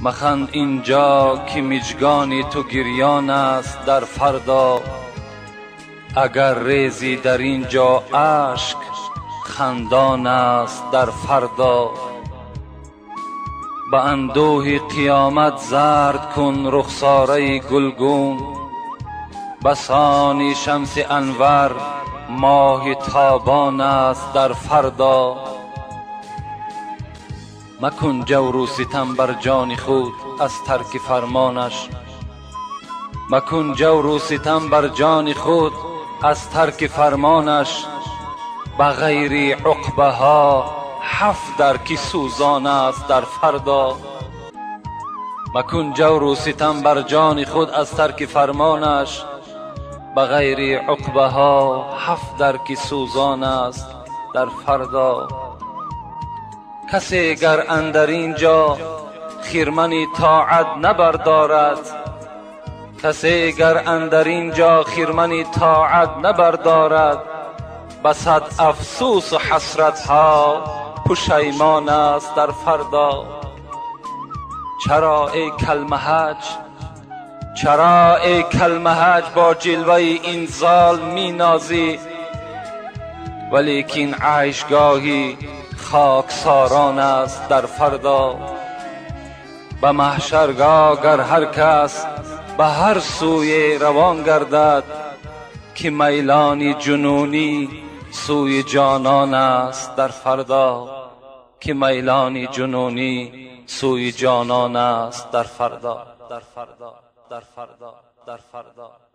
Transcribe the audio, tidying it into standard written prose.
مخند اینجا که مژگان تو گریان است در فردا. اگر ریزی در اینجا اشک خندان است در فردا. به اندوه قیامت زرد کن رخساره گلگون، بسان شمس انور ماه تابان است در فردا. مکن جور و ستم بر جان خود از ترک فرمانش، مکن جور و ستم بر جان خود از ترک فرمانش. بغیر عقبه ها 7 درک سوزان است در فردا. مکن جور و ستم بر جان خود از ترک فرمانش، بغیر عقبه ها 7 درک سوزان است در فردا. کسی گر اندر اینجا خرمن طاعت نبردارد، کسی گر اندر اینجا خرمن طاعت نبردارد، بصد افسوس و حسرت ها پشیمان است در فردا. چرا ای کلمهج، چرا ای کلمهج با جلوه این زال می نازی، ولیکن عیشگاهی خاکساران است در فردا. به محشرگاه گر هر کس به هر سوی روان گردد، که میلان جنونی سوی جانان است در فردا، که میلان جنونی سوی جانان است در فردا، در فردا، در فردا، در فردا.